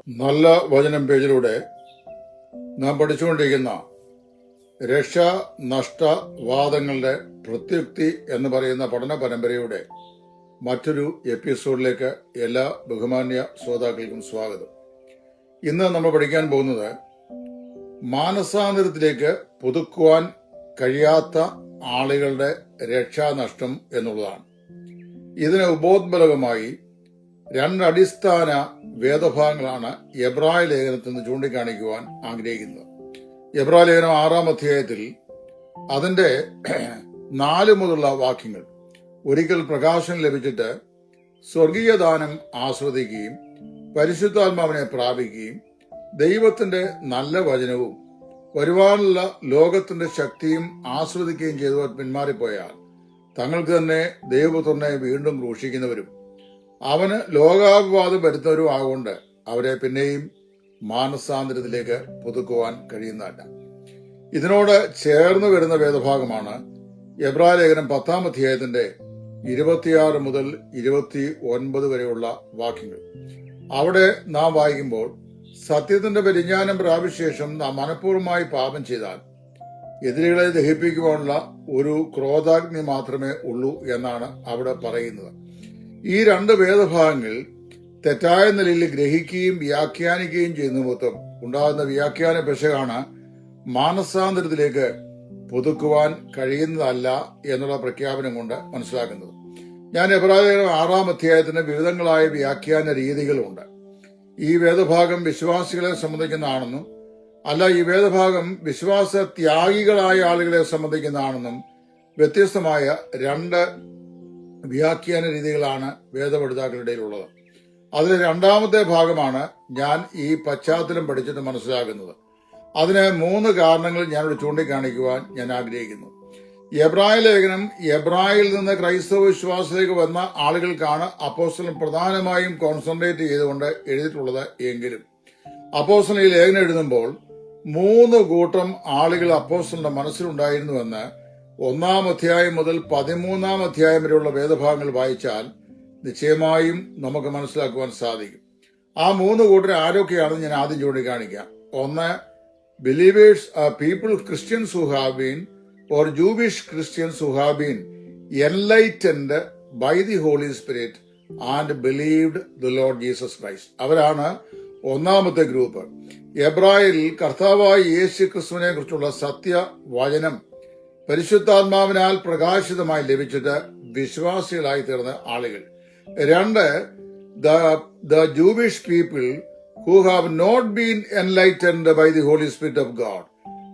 നല്ല വചനം പേജിലൂടെ നാം പഠിച്ചുകൊണ്ടിരിക്കുന്ന രക്ഷാ നഷ്ടവാദങ്ങളുടെ പ്രത്യുക്തി എന്ന് പറയുന്ന പഠന പരമ്പരയുടെ മറ്റൊരു എപ്പിസോഡിലേക്ക് എല്ലാ ബഹുമാന്യ ശ്രോതാക്കൾക്കും സ്വാഗതം. ഇന്ന് നമ്മൾ പഠിക്കാൻ പോകുന്നത് മാനസാന്തരത്തിലേക്ക് പുതുക്കുവാൻ കഴിയാത്ത ആളുകളുടെ രക്ഷാനഷ്ടം എന്നുള്ളതാണ്. ഇതിന് ഉപോദ്ബലകമായി രണ്ട് അടിസ്ഥാന വേദഭാഗങ്ങളാണ് എബ്രായ ലേഖനത്തിൽ നിന്ന് ചൂണ്ടിക്കാണിക്കുവാൻ ആഗ്രഹിക്കുന്നത്. എബ്രായ ലേഖനം 6-ാം അധ്യായത്തിൽ അതിന്റെ 4 മുതലുള്ള വാക്യങ്ങൾ, ഒരിക്കൽ പ്രകാശം ലഭിച്ചിട്ട് സ്വർഗീയ ദാനം ആസ്വദിക്കുകയും പരിശുദ്ധാത്മാവിനെ പ്രാപിക്കുകയും ദൈവത്തിന്റെ നല്ല വചനവും വരുവാനുള്ള ലോകത്തിന്റെ ശക്തിയും ആസ്വദിക്കുകയും ചെയ്തവർ പിന്മാറിപ്പോയാൽ തങ്ങൾക്ക് തന്നെ ദൈവപുത്രനെ വീണ്ടും ക്രൂശിക്കുന്നവരും അവന് ലോകാപവാദം വരുന്നവരും ആകൊണ്ട് അവരെ പിന്നെയും മാനസാന്തരത്തിലേക്ക് പുതുക്കുവാൻ കഴിയുന്നതല്ല. ഇതിനോട് ചേർന്ന് വരുന്ന വേദഭാഗമാണ് എബ്രായ ലേഖനം 10-ാം അധ്യായത്തിന്റെ 26 മുതൽ 29 വരെയുള്ള വാക്യങ്ങൾ. അവിടെ നാം വായിക്കുമ്പോൾ, സത്യത്തിന്റെ പരിജ്ഞാനം പ്രാപിച്ച ശേഷം നാം മനഃപൂർവ്വമായി പാപം ചെയ്താൽ എതിരികളെ ദഹിപ്പിക്കുവാനുള്ള ഒരു ക്രോധാഗ്നി മാത്രമേ ഉള്ളൂ എന്നാണ് അവിടെ പറയുന്നത്. ഈ 2 വേദഭാഗങ്ങൾ തെറ്റായ നിലയിൽ ഗ്രഹിക്കുകയും വ്യാഖ്യാനിക്കുകയും ചെയ്യുന്ന മൊത്തം ഉണ്ടാകുന്ന വ്യാഖ്യാന പെശകാണ് മാനസാന്തരത്തിലേക്ക് പുതുക്കുവാൻ കഴിയുന്നതല്ല എന്നുള്ള പ്രഖ്യാപനം കൊണ്ട് മനസ്സിലാക്കുന്നത്. ഞാൻ എബ്രായ 6-ാം അധ്യായത്തിന് വിവിധങ്ങളായ വ്യാഖ്യാന രീതികളുണ്ട്. ഈ വേദഭാഗം വിശ്വാസികളെ സംബന്ധിക്കുന്നതാണെന്നും അല്ല ഈ വേദഭാഗം വിശ്വാസ ത്യാഗികളായ ആളുകളെ സംബന്ധിക്കുന്നതാണെന്നും വ്യത്യസ്തമായ 2 വ്യാഖ്യാന രീതികളാണ് വേദപഠിതാക്കളുടെ ഉള്ളത്. അതിൽ 2-ാമത്തെ ഭാഗമാണ് ഞാൻ ഈ പശ്ചാത്തലം പഠിച്ചിട്ട് മനസ്സിലാക്കുന്നത്. അതിന് 3 കാരണങ്ങൾ ഞാനിവിടെ ചൂണ്ടിക്കാണിക്കുവാൻ ഞാൻ ആഗ്രഹിക്കുന്നു. എബ്രായ ലേഖനം എബ്രായിൽ നിന്ന് ക്രൈസ്തവ വിശ്വാസത്തിലേക്ക് വന്ന ആളുകൾക്കാണ് അപ്പോസ്തലൻ പ്രധാനമായും കോൺസെൻട്രേറ്റ് ചെയ്തുകൊണ്ട് എഴുതിയിട്ടുള്ളത്. എങ്കിലും അപ്പോസ്തലൻ ഈ ലേഖനം എഴുതുമ്പോൾ 3 കൂട്ടം ആളുകൾ അപ്പോസ്തലന്റെ മനസ്സിലുണ്ടായിരുന്നുവെന്ന് 1-ാം അധ്യായം മുതൽ 13-ാം അധ്യായം വരെയുള്ള വേദഭാഗങ്ങൾ വായിച്ചാൽ നിശ്ചയമായും നമുക്ക് മനസ്സിലാക്കുവാൻ സാധിക്കും. ആ 3 കൂട്ടർ ആരൊക്കെയാണെന്ന് ഞാൻ ആദ്യം ചൂണ്ടിക്കാണിക്കാം. 1, believers people Christians who have been or Jewish Christians who have been enlightened by the Holy Spirit and believed the Lord Jesus Christ. അവരാണ് 1-ാമത്തെ ഗ്രൂപ്പ്. എബ്രായയിൽ കർത്താവായ യേശു ക്രിസ്തുവിനെ കുറിച്ചുള്ള സത്യവചനം പരിശുദ്ധാത്മാവിനാൽ പ്രകാശിതമായി ലഭിച്ചിട്ട് വിശ്വാസികളായി തീർന്ന ആളുകൾ. 2, the Jewish people who have not been enlightened by the Holy Spirit of God.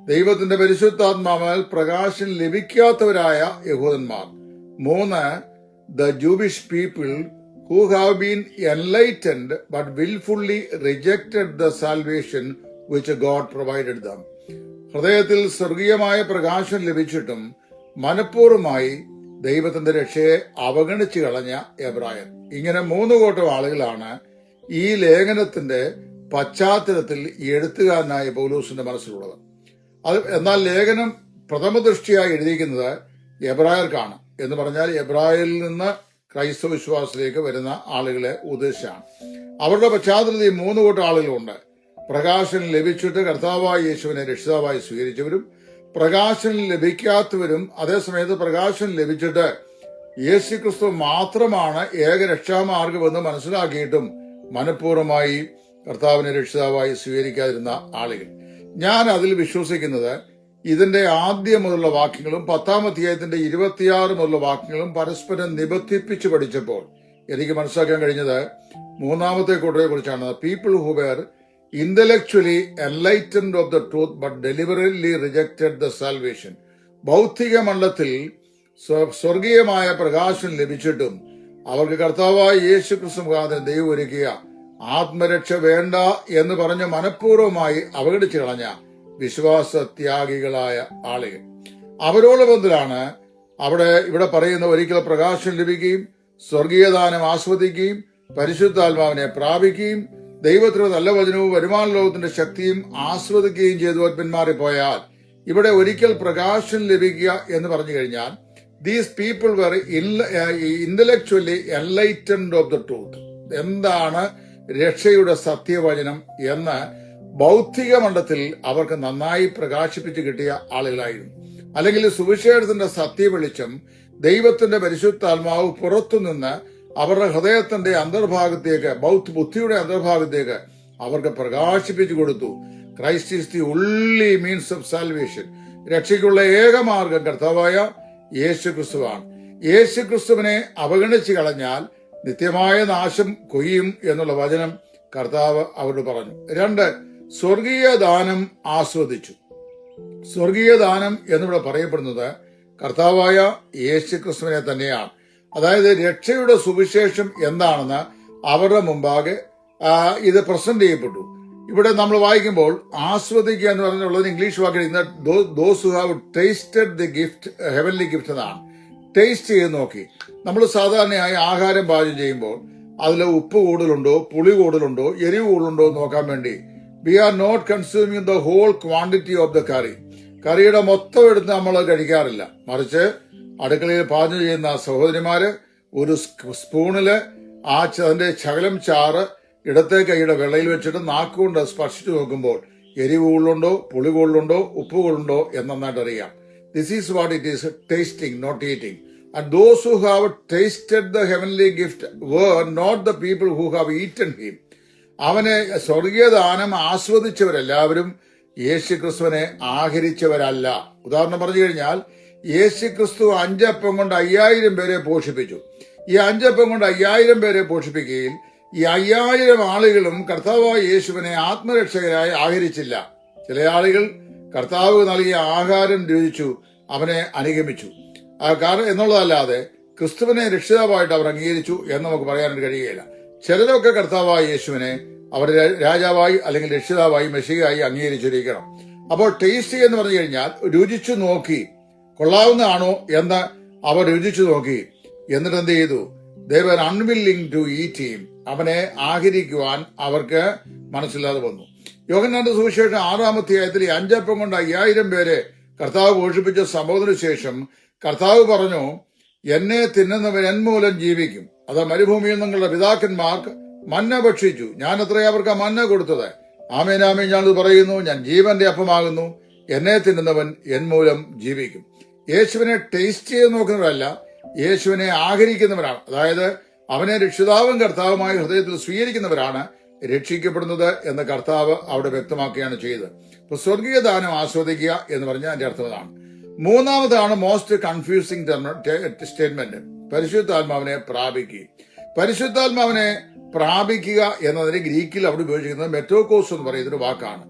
ദൈവത്തിന്റെ പരിശുദ്ധാത്മാവിനാൽ പ്രകാശം ലഭിക്കാത്തവരായ യഹൂദന്മാർ. 3, the Jewish people who have been enlightened but willfully rejected the salvation which God provided them. ഹൃദയത്തിൽ സ്വർഗീയമായ പ്രകാശം ലഭിച്ചിട്ടും മനഃപൂർവ്വമായി ദൈവത്തിന്റെ രക്ഷയെ അവഗണിച്ചു കളഞ്ഞ എബ്രായർ. ഇങ്ങനെ 3 കൂട്ടം ആളുകളാണ് ഈ ലേഖനത്തിന്റെ പശ്ചാത്തലത്തിൽ എഴുത്തുകാരനായ പൗലോസിന്റെ മനസ്സിലുള്ളത്. എന്നാൽ ലേഖനം പ്രഥമ ദൃഷ്ടിയായി എഴുതിയിരിക്കുന്നത് എബ്രായർക്കാണ്. എന്ന് പറഞ്ഞാൽ എബ്രായരിൽ നിന്ന് ക്രൈസ്തവ വിശ്വാസത്തിലേക്ക് വരുന്ന ആളുകളെ ഉദ്ദേശിച്ചാണ്. അവരുടെ പശ്ചാത്തലത്തിൽ 3 കൂട്ടം ആളുകളുണ്ട്. പ്രകാശം ലഭിച്ചിട്ട് കർത്താവായ യേശുവിനെ രക്ഷിതാവായി സ്വീകരിച്ചവരും, പ്രകാശം ലഭിക്കാത്തവരും, അതേസമയത്ത് പ്രകാശം ലഭിച്ചിട്ട് യേശുക്രിസ്തു മാത്രമാണ് ഏക രക്ഷാമാർഗമെന്ന് മനസ്സിലാക്കിയിട്ടും മനഃപൂർവ്വമായി കർത്താവിനെ രക്ഷിതാവായി സ്വീകരിക്കാതിരുന്ന ആളുകൾ. ഞാൻ അതിൽ വിശ്വസിക്കുന്നത് ഇതിന്റെ ആദ്യം മുതലുള്ള വാക്യങ്ങളും 10-ാം അധ്യായത്തിന്റെ 26 മുതലുള്ള വാക്യങ്ങളും പരസ്പരം നിബന്ധിപ്പിച്ച് പഠിച്ചപ്പോൾ എനിക്ക് മനസ്സിലാക്കാൻ കഴിഞ്ഞത് 3-ാമത്തെ കൂട്ടരെ കുറിച്ചാണ്. People who were intellectually enlightened of the truth but deliberately rejected the salvation. ഭൗതിക മണ്ഡലത്തിൽ സ്വർഗീയമായ പ്രകാശം ലഭിച്ചിട്ടും അവർക്ക് കർത്താവായ യേശു ക്രിസ്തു മുഖാന്തരം ദൈവം ഒരുക്കിയ ആത്മരക്ഷ വേണ്ട എന്ന് പറഞ്ഞ് മനഃപൂർവ്വമായി അവഗണിച്ചു കളഞ്ഞ വിശ്വാസ ത്യാഗികളായ ആളുകൾ. അവരോട് ബന്ധത്തിലാണ് ഇവിടെ പറയുന്ന ഒരിക്കൽ പ്രകാശം ലഭിക്കുകയും സ്വർഗീയദാനം ആസ്വദിക്കുകയും പരിശുദ്ധാത്മാവിനെ പ്രാപിക്കുകയും ദൈവത്തിന്റെ നല്ല വചനവും വരുമാന ലോകത്തിന്റെ ശക്തിയും ആസ്വദിക്കുകയും ചെയ്തവർ പിന്മാറിപ്പോയാൽ ഇവിടെ ഒരിക്കൽ പ്രകാശം ലഭിക്കുക എന്ന് പറഞ്ഞു കഴിഞ്ഞാൽ these people were intellectually enlightened of the truth. എന്താണ് രക്ഷയുടെ സത്യവചനം എന്ന് ബൗദ്ധിക മണ്ഡലത്തിൽ അവർക്ക് നന്നായി പ്രകാശിപ്പിച്ചു കിട്ടിയ ആളുകളായിരുന്നു. അല്ലെങ്കിൽ സുവിശേഷത്തിന്റെ സത്യവെളിച്ചം, ദൈവത്തിന്റെ പരിശുദ്ധാത്മാവ് പുറത്തുനിന്ന് അവരുടെ ഹൃദയത്തിന്റെ അന്തർഭാഗത്തേക്ക്, ബുദ്ധിയുടെ അന്തർഭാഗത്തേക്ക് അവർക്ക് പ്രകാശിപ്പിച്ചു കൊടുത്തു. Christ is the only means of salvation. രക്ഷയ്ക്കുള്ള ഏകമാർഗം കർത്താവായ യേശു ക്രിസ്തുവാണ്. യേശു ക്രിസ്തുവിനെ അവഗണിച്ചു കളഞ്ഞാൽ നിത്യമായ നാശം കൊയ്യും എന്നുള്ള വചനം കർത്താവ് അവരോട് പറഞ്ഞു. 2, സ്വർഗീയ ദാനം ആസ്വദിച്ചു. സ്വർഗീയ ദാനം എന്നിവിടെ പറയപ്പെടുന്നത് കർത്താവായ യേശു ക്രിസ്തുവിനെ തന്നെയാണ്. അതായത് രക്ഷയുടെ സുവിശേഷം എന്താണെന്ന് അവരുടെ മുമ്പാകെ ഇത് പ്രസന്റ് ചെയ്യപ്പെട്ടു. ഇവിടെ നമ്മൾ വായിക്കുമ്പോൾ ആസ്വദിക്കുക എന്ന് പറഞ്ഞുള്ളത് ഇംഗ്ലീഷ് വാക്കിൽ those who have tasted the gift, heavenly gift എന്നാണ്. ടേസ്റ്റ് ചെയ്ത് നോക്കി. നമ്മൾ സാധാരണയായി ആഹാരം പാചകം ചെയ്യുമ്പോൾ അതിൽ ഉപ്പ് കൂടുതലുണ്ടോ, പുളി കൂടുതലുണ്ടോ, എരിവ് കൂടുതലുണ്ടോ എന്ന് നോക്കാൻ വേണ്ടി we are not consuming the whole quantity of the curry. കറിയുടെ മൊത്തം എടുത്ത് നമ്മൾ കഴിക്കാറില്ല. മറിച്ച് അടുക്കളയിൽ പാചകം ചെയ്യുന്ന സഹോദരിമാര് ഒരു സ്പൂണില് അതിന്റെ ശകലം ചാറ് ഇടത്തെ കൈയുടെ വെള്ളയിൽ വെച്ചിട്ട് നാക്കുകൊണ്ട് സ്പർശിച്ചു നോക്കുമ്പോൾ എരിവ് കൂടുതലുണ്ടോ, പുളി കൂടുതലുണ്ടോ, ഉപ്പ് കൂടുതലുണ്ടോ എന്ന് നന്നായിട്ട് അറിയാം. This is what it is, tasting, not eating. And those who have tasted the heavenly gift were not the people who have eaten him. അവനെ സ്വർഗീയ ദാനം ആസ്വദിച്ചവരെല്ലാവരും യേശു ക്രിസ്തുവിനെ ആഹരിച്ചവരല്ല. ഉദാഹരണം പറഞ്ഞു കഴിഞ്ഞാൽ, യേശു ക്രിസ്തു 5 അപ്പം കൊണ്ട് 5000 പേരെ പോഷിപ്പിച്ചു. ഈ 5 അപ്പം കൊണ്ട് 5000 പേരെ പോഷിപ്പിക്കുകയിൽ ഈ 5000 ആളുകളും കർത്താവായ യേശുവിനെ ആത്മരക്ഷകരായി ആഹരിച്ചില്ല. ചില ആളുകൾ കർത്താവ് നൽകിയ ആഹാരം രുചിച്ചു അവനെ അനുഗമിച്ചു എന്നുള്ളതല്ലാതെ ക്രിസ്തുവിനെ രക്ഷിതാവായിട്ട് അവർ അംഗീകരിച്ചു എന്ന് നമുക്ക് പറയാനായിട്ട് കഴിയുകയില്ല. ചിലരൊക്കെ കർത്താവായ യേശുവിനെ അവർ രാജാവായി അല്ലെങ്കിൽ രക്ഷിതാവായി മെസ്സിയായി അംഗീകരിച്ചിരിക്കണം. അപ്പോൾ ടേസ്റ്റ് എന്ന് പറഞ്ഞു കഴിഞ്ഞാൽ രുചിച്ചു നോക്കി, കൊള്ളാവുന്നതാണോ എന്ന് അവർ രുചിച്ചു നോക്കി. എന്നിട്ട് എന്ത് ചെയ്തു? they were unwilling to eat him. അവനെ ആഹരിക്കുവാൻ അവർക്ക് മനസ്സില്ലാതെ വന്നു. യോഹന്നാന്റെ സുവിശേഷം 6-ാം അധ്യായത്തിൽ 5 അപ്പം കൊണ്ട് 5000 പേരെ കർത്താവ് പോഷിപ്പിച്ച സംഭവത്തിന് ശേഷം കർത്താവ് പറഞ്ഞു, എന്നെ തിന്നുന്നവൻ എൻ മൂലം ജീവിക്കും. അത് മരുഭൂമിയിൽ നിങ്ങളുടെ പിതാക്കന്മാർക്ക് മന്ന ഭക്ഷിച്ചു, ഞാൻ അത്രേ അവർക്ക് മന്ന കൊടുത്തത്. ആമേൻ ആമേൻ ഞാനത് പറയുന്നു, ഞാൻ ജീവന്റെ അപ്പമാകുന്നു, എന്നെ തിന്നുന്നവൻ എൻ മൂലം ജീവിക്കും. യേശുവിനെ ടേസ്റ്റ് ചെയ്ത് നോക്കുന്നവരല്ല, യേശുവിനെ ആഹരിക്കുന്നവരാണ്. അതായത് അവനെ രക്ഷിതാവും കർത്താവുമായി ഹൃദയത്തിൽ സ്വീകരിക്കുന്നവരാണ് രക്ഷിക്കപ്പെടുന്നത് എന്ന് കർത്താവ് അവിടെ വ്യക്തമാക്കുകയാണ് ചെയ്തത്. ഇപ്പൊ സ്വർഗീയ ദാനം ആസ്വദിക്കുക എന്ന് പറഞ്ഞാൽ അതിന്റെ അർത്ഥം അതാണ്. 3-ാമതാണ് മോസ്റ്റ് കൺഫ്യൂസിംഗ് സ്റ്റേറ്റ്മെന്റ്, പരിശുദ്ധാത്മാവിനെ പ്രാപിക്കുക. പരിശുദ്ധാത്മാവിനെ പ്രാപിക്കുക എന്നതിന് ഗ്രീക്കിൽ അവിടെ ഉപയോഗിക്കുന്നത് മെറ്റോകോസ് എന്ന് പറയുന്നൊരു വാക്കാണ്.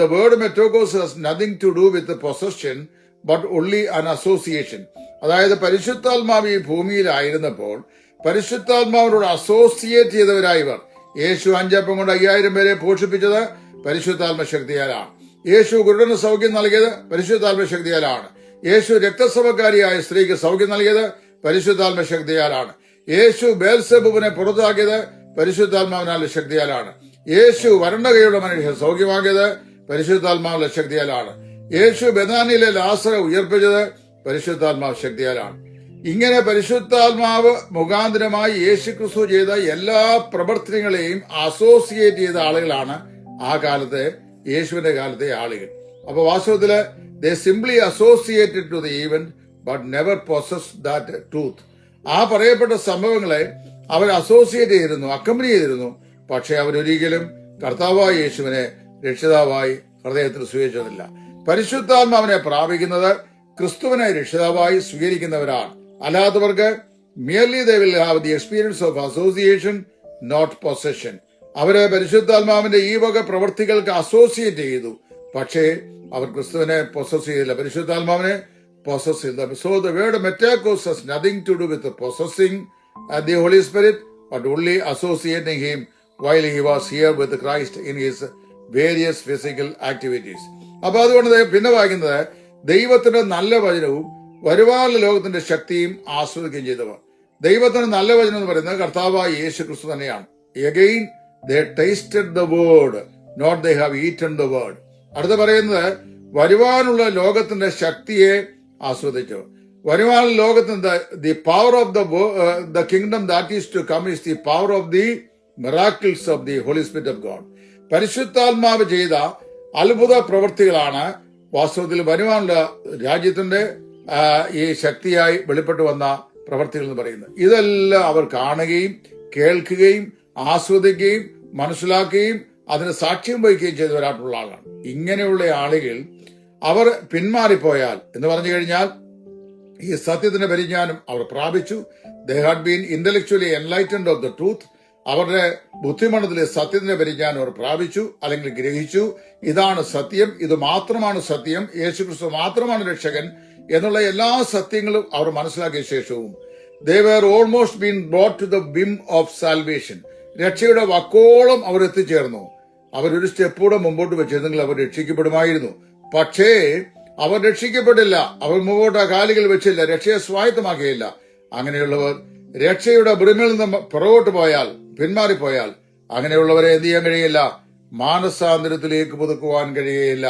The word metochos has nothing to do with possession but only an association. അതായത് പരിശുദ്ധാത്മാവ് ഈ ഭൂമിയിലായിരുന്നപ്പോൾ പരിശുദ്ധാത്മാവിനോട് അസോസിയേറ്റ് ചെയ്തവരായവർ. യേശു 5 അപ്പം കൊണ്ട് 5000 പേരെ പോഷിപ്പിച്ചത് പരിശുദ്ധാത്മ ശക്തിയാലാണ്. യേശു കുരുടന് സൗഖ്യം നൽകിയത് പരിശുദ്ധാത്മ ശക്തിയാലാണ്. യേശു രക്തസ്രവക്കാരിയായ സ്ത്രീക്ക് സൗഖ്യം നൽകിയത് പരിശുദ്ധാത്മ ശക്തിയാലാണ്. യേശു ബേൽസെബൂബിനെ പുറത്താക്കിയത് പരിശുദ്ധാത്മാവിനാലുള്ള ശക്തിയാലാണ്. യേശു വരണ്ട കൈയുള്ള മനുഷ്യൻ സൗഖ്യമാക്കിയത് പരിശുദ്ധാത്മാവിന്റെ ശക്തിയാലാണ്. യേശു ബെഥാനിയിലെ ലാസറെ ഉയർപ്പിച്ചത് പരിശുദ്ധാത്മാവ് ശക്തിയാലാണ്. ഇങ്ങനെ പരിശുദ്ധാത്മാവ് മുഖാന്തരമായി യേശു ക്രിസ്തു ചെയ്ത എല്ലാ പ്രവർത്തനങ്ങളെയും അസോസിയേറ്റ് ചെയ്ത ആളുകളാണ് ആ കാലത്തെ യേശുവിന്റെ കാലത്തെ ആളുകൾ. അപ്പൊ വാസ്തവത്തില് they simply associated to the event but never possess that truth. ആ പറയപ്പെട്ട സംഭവങ്ങളെ അവർ അസോസിയേറ്റ് ചെയ്തിരുന്നു, അക്കമ്പനി ചെയ്തിരുന്നു. പക്ഷെ അവരൊരിക്കലും കർത്താവായ യേശുവിനെ രക്ഷിതാവായി ഹൃദയത്തിൽ സ്വീകരിച്ചതില്ല. പരിശുദ്ധാത്മാവിനെ പ്രാപിക്കുന്നത് ക്രിസ്തുവിനെ രക്ഷിതാവായി സ്വീകരിക്കുന്നവരാണ്. അല്ലാത്തവർക്ക് merely they will have the experience of association, not possession. അവരെ പരിശുദ്ധാത്മാവിന്റെ ഈ വക പ്രവൃത്തികൾക്ക് അസോസിയേറ്റ് ചെയ്തു, പക്ഷേ അവർ ക്രിസ്തുവിനെ പൊസസ് ചെയ്തില്ല, പരിശുദ്ധാത്മാവിനെ പൊസസ് ചെയ്തില്ല. So the word metakos has nothing to do with possessing the Holy Spirit, but only associating him while he was here with Christ in his various physical activities. അപ്പൊ അതുകൊണ്ട് പിന്നെ വായിക്കുന്നത്, ദൈവത്തിന്റെ നല്ല വചനവും വരുവാനുള്ള ലോകത്തിന്റെ ശക്തിയും ആസ്വദിക്കുകയും ചെയ്തവർ. ദൈവത്തിന്റെ നല്ല വചനം എന്ന് പറയുന്നത് കർത്താവായ യേശു ക്രിസ്തു തന്നെയാണ്. Again, they tasted the word, not they have eaten the word. അടുത്ത പറയുന്നത് വരുവാനുള്ള ലോകത്തിന്റെ ശക്തിയെ ആസ്വദിച്ചവർ. വരുവാനുള്ള ലോകത്തിന്റെ the power of the kingdom that is to come is the power of the miracles of the holy spirit of God. പരിശുദ്ധാത്മാവ് ചെയ്ത അത്ഭുത പ്രവൃത്തികളാണ് വാസ്തവത്തിൽ വരുവാനുള്ള രാജ്യത്തിന്റെ ഈ ശക്തിയായി വെളിപ്പെട്ടു വന്ന പ്രവൃത്തികൾ എന്ന് പറയുന്നത്. ഇതെല്ലാം അവർ കാണുകയും കേൾക്കുകയും ആസ്വദിക്കുകയും മനസ്സിലാക്കുകയും അതിന് സാക്ഷ്യം വഹിക്കുകയും ചെയ്തവരായിട്ടുള്ള ആളാണ്. ഇങ്ങനെയുള്ള ആളുകൾ അവർ പിന്മാറിപ്പോയാൽ എന്ന് പറഞ്ഞു കഴിഞ്ഞാൽ ഈ സത്യത്തിന്റെ പരിജ്ഞാനം അവർ പ്രാപിച്ചു. They had been intellectually enlightened of the truth. അവരുടെ ബുദ്ധിമണ്ഡലത്തിലെ സത്യത്തിന്റെ പരിജ്ഞാനം അവർ പ്രാപിച്ചു, അല്ലെങ്കിൽ ഗ്രഹിച്ചു. ഇതാണ് സത്യം, ഇത് മാത്രമാണ് സത്യം, യേശുക്രിസ്തു മാത്രമാണ് രക്ഷകൻ എന്നുള്ള എല്ലാ സത്യങ്ങളും അവർ മനസ്സിലാക്കിയ ശേഷവും they were almost been brought to the brim of salvation. രക്ഷയുടെ വക്കോളം അവർ എത്തിച്ചേർന്നു. അവരൊരു സ്റ്റെപ്പ് കൂടെ മുമ്പോട്ട് വെച്ചിരുന്നെങ്കിൽ അവർ രക്ഷിക്കപ്പെടുമായിരുന്നു. പക്ഷേ അവർ രക്ഷിക്കപ്പെട്ടില്ല. അവർ മുമ്പോട്ട് ആ കാലുകൾ വെച്ചില്ല, രക്ഷയെ സ്വായത്തമാക്കിയില്ല. അങ്ങനെയുള്ളവർ രക്ഷയുടെ ബ്രിമിൽ നിന്ന് പുറകോട്ട് പോയാൽ, പിന്മാറിപ്പോയാൽ, അങ്ങനെയുള്ളവരെ എന്ത് ചെയ്യാൻ കഴിയില്ല? മാനസാന്തരത്തിലേക്ക് പുതുക്കുവാൻ കഴിയുകയില്ല.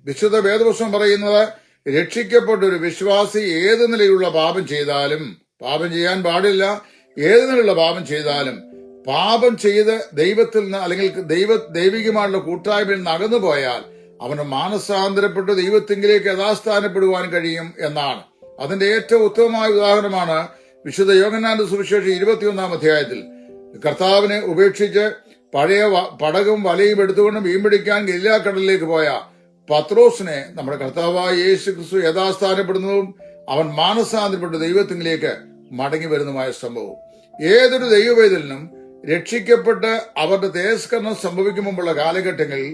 വിശുദ്ധ വേദപുസ്തകം പറയുന്നത് രക്ഷിക്കപ്പെട്ട ഒരു വിശ്വാസി ഏത് നിലയിലുള്ള പാപം ചെയ്താലും, പാപം ചെയ്യാൻ പാടില്ല, ഏത് നിലയിലുള്ള പാപം ചെയ്താലും, പാപം ചെയ്ത് ദൈവത്തിൽ നിന്ന് അല്ലെങ്കിൽ ദൈവികമായുള്ള കൂട്ടായ്മയിൽ നിന്ന് അകന്നു പോയാൽ അവന് മാനസാന്തരപ്പെട്ട് ദൈവത്തിങ്കിലേക്ക് യഥാസ്ഥാനപ്പെടുവാൻ കഴിയും എന്നാണ്. അതിന്റെ ഏറ്റവും ഉത്തമമായ ഉദാഹരണമാണ് വിശുദ്ധ യോഹന്നാന്റെ സുവിശേഷം 21-ാം അധ്യായത്തിൽ കർത്താവിനെ ഉപേക്ഷിച്ച് പഴയ പടകും വലയും എടുത്തുകൊണ്ട് മീൻ പിടിക്കാൻ ഗലീലാക്കടലിലേക്ക് പോയ പത്രോസിനെ നമ്മുടെ കർത്താവായ യേശു ക്രിസ്തു യഥാസ്ഥാനപ്പെടുന്നതും അവൻ മാനസാന്തരപ്പെട്ട് ദൈവത്തിങ്കിലേക്ക് മടങ്ങി വരുന്നതുമായ സംഭവം. ഏതൊരു ദൈവവേദലിനും രക്ഷിക്കപ്പെട്ട് അവരുടെ തേജസ്കരണം സംഭവിക്കും മുമ്പുള്ള കാലഘട്ടങ്ങളിൽ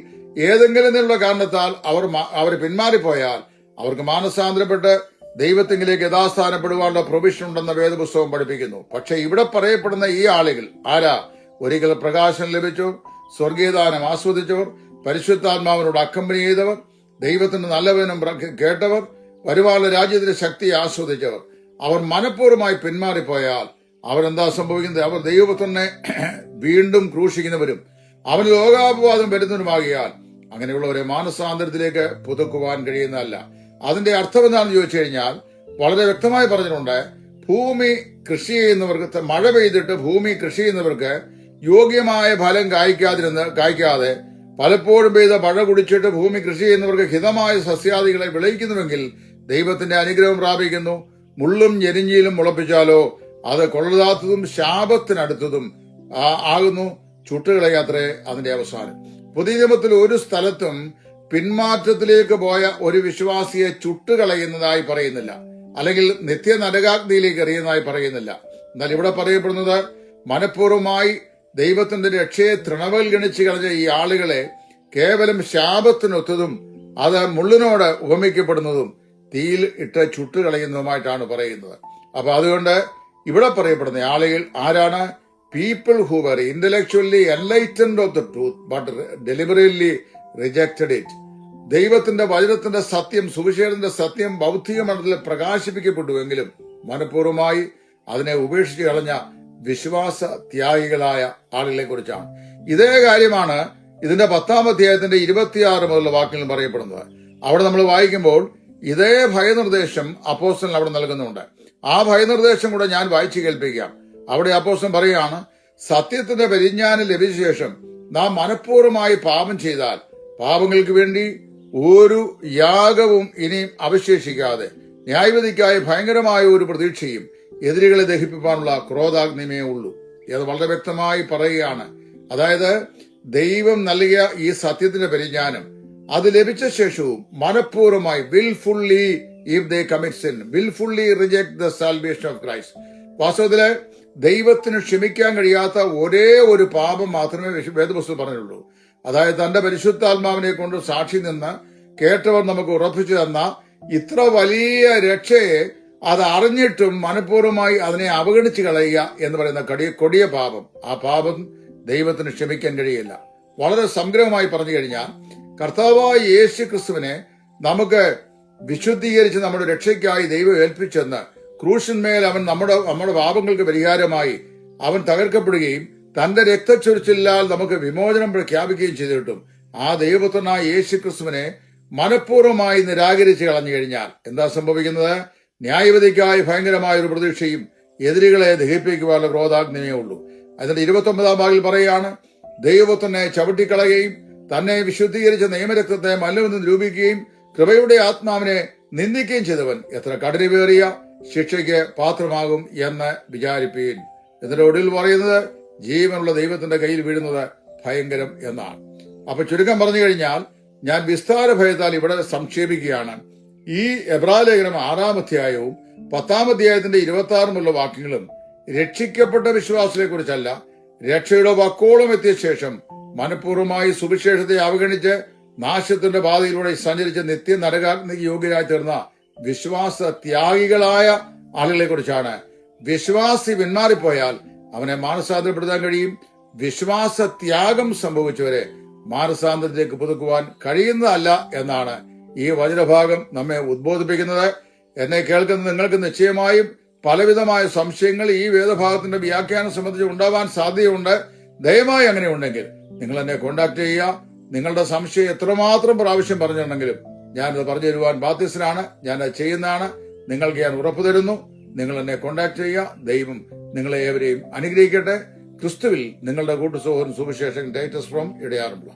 ഏതെങ്കിലും നിന്നുള്ള കാരണത്താൽ അവർ പിന്മാറിപ്പോയാൽ അവർക്ക് മാനസാന്തരപ്പെട്ട് ദൈവത്തിങ്കിലേക്ക് യഥാസ്ഥാനപ്പെടുവാനുള്ള പ്രൊവിഷൻ ഉണ്ടെന്ന വേദപുസ്തകം പഠിപ്പിക്കുന്നു. പക്ഷെ ഇവിടെ പറയപ്പെടുന്ന ഈ ആളുകൾ ആരാ? ഒരിക്കൽ പ്രകാശം ലഭിച്ചവർ, സ്വർഗീയദാനം ആസ്വദിച്ചവർ, പരിശുദ്ധാത്മാവിനോട് അക്കമ്പനി ചെയ്തവർ, ദൈവത്തിന്റെ നല്ലവനും കേട്ടവർ, വരുവാനുള്ള രാജ്യത്തിന്റെ ശക്തി ആസ്വദിച്ചവർ. അവർ മനഃപൂർവ്വമായി പിന്മാറിപ്പോയാൽ അവരെന്താ സംഭവിക്കുന്നത്? അവർ ദൈവപുത്രനെ വീണ്ടും ക്രൂശിക്കുന്നവരും അവന് ലോകാപവാദം വരുന്നവരുമാകിയാൽ അങ്ങനെയുള്ളവരെ മാനസാന്തരത്തിലേക്ക് പുതുക്കുവാൻ കഴിയുന്നതല്ല. അതിന്റെ അർത്ഥം എന്താണെന്ന് ചോദിച്ചു കഴിഞ്ഞാൽ വളരെ വ്യക്തമായി പറഞ്ഞിട്ടുണ്ട്. ഭൂമി കൃഷി ചെയ്യുന്നവർക്ക്, മഴ പെയ്തിട്ട് ഭൂമി കൃഷി ചെയ്യുന്നവർക്ക് യോഗ്യമായ ഫലം കായ്ക്കാതെ പലപ്പോഴും പെയ്ത മഴ കുടിച്ചിട്ട് ഭൂമി കൃഷി ചെയ്യുന്നവർക്ക് ഹിതമായ സസ്യാദികളെ വിളയിക്കുന്നുവെങ്കിൽ ദൈവത്തിന്റെ അനുഗ്രഹം പ്രാപിക്കുന്നു. മുള്ളും ഞെരിഞ്ഞിയിലും മുളപ്പിച്ചാലോ അത് കൊള്ളതാത്തതും ശാപത്തിനടുത്തതും ആകുന്നു, ചുട്ടുകളയാത്രേ അതിന്റെ അവസാനം. പുതിയ നിയമത്തിൽ ഒരു സ്ഥലത്തും പിന്മാറ്റത്തിലേക്ക് പോയ ഒരു വിശ്വാസിയെ ചുട്ടുകളയുന്നതായി പറയുന്നില്ല, അല്ലെങ്കിൽ നിത്യ നരകാഗ്നിയിലേക്ക് എറിയുന്നതായി പറയുന്നില്ല. എന്നാൽ ഇവിടെ പറയപ്പെടുന്നത് മനഃപൂർവ്വമായി ദൈവത്തിന്റെ രക്ഷയെ തൃണവൽഗണിച്ച് കളഞ്ഞ ഈ ആളുകളെ കേവലം ശാപത്തിനൊത്തതും അത് മുള്ളിനോട് ഉപമിക്കപ്പെടുന്നതും തീയിൽ ഇട്ട് ചുട്ടുകളയുന്നതുമായിട്ടാണ് പറയുന്നത്. അപ്പൊ അതുകൊണ്ട് ഇവിടെ പറയപ്പെടുന്ന ആളുകൾ ആരാണ്? People who were intellectually enlightened of the truth but deliberately rejected it. ദൈവത്തിന്റെ വചനത്തിന്റെ സത്യം, സുവിശേഷത്തിന്റെ സത്യം ഭൗതിക മണ്ഡലത്തിൽ പ്രകാശിപ്പിക്കപ്പെട്ടുവെങ്കിലും മനഃപൂർവ്വമായി അതിനെ ഉപേക്ഷിച്ച് കളഞ്ഞ വിശ്വാസ ത്യാഗികളായ ആളുകളെ കുറിച്ചാണ്. ഇതേ കാര്യമാണ് ഇതിന്റെ 10-ാം അധ്യായത്തിന്റെ 26 മുതലുള്ള വാക്യങ്ങൾ പറയപ്പെടുന്നത്. അവിടെ നമ്മൾ വായിക്കുമ്പോൾ ഇതേ ഭയനിർദ്ദേശം അപ്പോസ്തലൻ അവിടെ നൽകുന്നുണ്ട്. ആ ഭയനിർദ്ദേശം കൂടെ ഞാൻ വായിച്ചു കേൾപ്പിക്കാം. അവിടെ അപ്പോസ്തലൻ പറയുകയാണ്, സത്യത്തിന്റെ പരിജ്ഞാനം ലഭിച്ച ശേഷം നാം മനഃപൂർവ്വമായി പാപം ചെയ്താൽ പാപങ്ങൾക്ക് വേണ്ടി ഒരു യാഗവും ഇനിയും അവശേഷിക്കാതെ ന്യായവിധിക്കായി ഭയങ്കരമായ ഒരു പ്രതീക്ഷയും എതിരികളെ ദഹിപ്പിക്കാനുള്ള ക്രോധാഗ്നിമേ ഉള്ളൂ. അത് വളരെ വ്യക്തമായി പറയുകയാണ്. അതായത് ദൈവം നൽകിയ ഈ സത്യത്തിന്റെ പരിജ്ഞാനം അത് ലഭിച്ച ശേഷവും മനഃപൂർവ്വമായി wilfully if they commit sin wilfully reject the salvation of Christ. വാസ്തവത്തില് ദൈവത്തിന് ക്ഷമിക്കാൻ കഴിയാത്ത ഒരേ ഒരു പാപം മാത്രമേ വേദപുസ്തകം പറഞ്ഞുള്ളൂ. അതായത് തന്റെ പരിശുദ്ധാത്മാവിനെ കൊണ്ട് സാക്ഷി നിന്ന് കേട്ടവർ നമുക്ക് ഉറപ്പിച്ചു തന്ന ഇത്ര വലിയ രക്ഷയെ അത് അറിഞ്ഞിട്ടും മനഃപൂർവ്വമായി അതിനെ അവഗണിച്ച് കളയുക എന്ന് പറയുന്ന കൊടിയ പാപം. ആ പാപം ദൈവത്തിന് ക്ഷമിക്കാൻ കഴിയില്ല. വളരെ സംഗ്രഹമായി പറഞ്ഞു കഴിഞ്ഞാൽ കർത്താവായ യേശു ക്രിസ്തുവിനെ നമുക്ക് വിശുദ്ധീകരിച്ച് നമ്മുടെ രക്ഷയ്ക്കായി ദൈവം ഏൽപ്പിച്ചെന്ന് ക്രൂശന്മേൽ അവൻ നമ്മുടെ പാപങ്ങൾക്ക് പരിഹാരമായി അവൻ തകർക്കപ്പെടുകയും തന്റെ രക്തച്ചൊരിച്ചില്ലാൽ നമുക്ക് വിമോചനം പ്രഖ്യാപിക്കുകയും ചെയ്തിട്ടും ആ ദൈവപുത്രനായ യേശു ക്രിസ്തുവിനെ മനഃപൂർവ്വമായി നിരാകരിച്ച് കളഞ്ഞു കഴിഞ്ഞാൽ എന്താ സംഭവിക്കുന്നത്? ന്യായവിധിക്കായി ഭയങ്കരമായ ഒരു പ്രതീക്ഷയും എതിരികളെ ദഹിപ്പിക്കുവാനുള്ള ക്രോധാഗ്നിയേ ഉള്ളൂ. അതിന്റെ 29-ാം ഭാഗത്തിൽ പറയുകയാണ്, ദൈവപുത്രനെ ചവിട്ടിക്കളയുകയും തന്നെ വിശുദ്ധീകരിച്ച നിയമരക്തത്തെ മല്ലുമെന്ന് നിരൂപിക്കുകയും കൃപയുടെ ആത്മാവിനെ നിന്ദിക്കുകയും ചെയ്തവൻ എത്ര കഠിനമേറിയ ശിക്ഷയ്ക്ക് പാത്രമാകും എന്ന് വിചാരിപ്പീൻ. ഇതിന്റെ ഒടുവിൽ പറയുന്നത് ജീവനുള്ള ദൈവത്തിന്റെ കയ്യിൽ വീഴുന്നത് ഭയങ്കരം എന്നാണ്. അപ്പൊ ചുരുക്കം പറഞ്ഞു കഴിഞ്ഞാൽ ഞാൻ വിസ്താര ഭയത്താൽ ഇവിടെ സംക്ഷേപിക്കുകയാണ്. ഈ എബ്രായലേഖനം 6-ാം അധ്യായവും 10-ാം അധ്യായത്തിന്റെ 26 വാക്യങ്ങളും രക്ഷിക്കപ്പെട്ട വിശ്വാസത്തെ കുറിച്ചല്ല, രക്ഷയുടെ വക്കോളം എത്തിയ ശേഷം മനഃപൂർവ്വമായി സുവിശേഷത്തെ അവഗണിച്ച് നാശത്തിന്റെ പാതയിലൂടെ സഞ്ചരിച്ച് നിത്യ നരകാഗ്നിക്ക് യോഗ്യരായി തീർന്ന വിശ്വാസ ത്യാഗികളായ ആളുകളെ കുറിച്ചാണ്. വിശ്വാസി പിന്മാറിപ്പോയാൽ അവനെ മാനസാന്തരപ്പെടുത്താൻ കഴിയും. വിശ്വാസ ത്യാഗം സംഭവിച്ചവരെ മാനസാന്തരത്തിലേക്ക് പുതുക്കുവാൻ കഴിയുന്നതല്ല എന്നാണ് ഈ വചനഭാഗം നമ്മെ ഉദ്ബോധിപ്പിക്കുന്നത്. എന്നെ കേൾക്കുന്ന നിങ്ങൾക്ക് നിശ്ചയമായും പലവിധമായ സംശയങ്ങൾ ഈ വേദഭാഗത്തിന്റെ വ്യാഖ്യാനം സംബന്ധിച്ച് ഉണ്ടാവാൻ സാധ്യതയുണ്ട്. ദയവായി അങ്ങനെ ഉണ്ടെങ്കിൽ നിങ്ങൾ എന്നെ കോണ്ടാക്ട് ചെയ്യുക. നിങ്ങളുടെ സംശയം എത്രമാത്രം പ്രാവശ്യം പറഞ്ഞിട്ടുണ്ടെങ്കിലും ഞാനത് പറഞ്ഞു തരുവാൻ ബാധ്യസ്ഥനാണ്. ഞാനത് ചെയ്യുന്നതാണ്. നിങ്ങൾക്ക് ഞാൻ ഉറപ്പു തരുന്നു. നിങ്ങൾ എന്നെ കോണ്ടാക്ട് ചെയ്യുക. ദൈവം നിങ്ങളെ ഏവരെയും അനുഗ്രഹിക്കട്ടെ. ക്രിസ്തുവിൽ നിങ്ങളുടെ കൂട്ടുസഹോദരൻ സുവിശേഷകൻ ടൈറ്റസ് ഫ്രോം ഇടയാറുമുള്ള.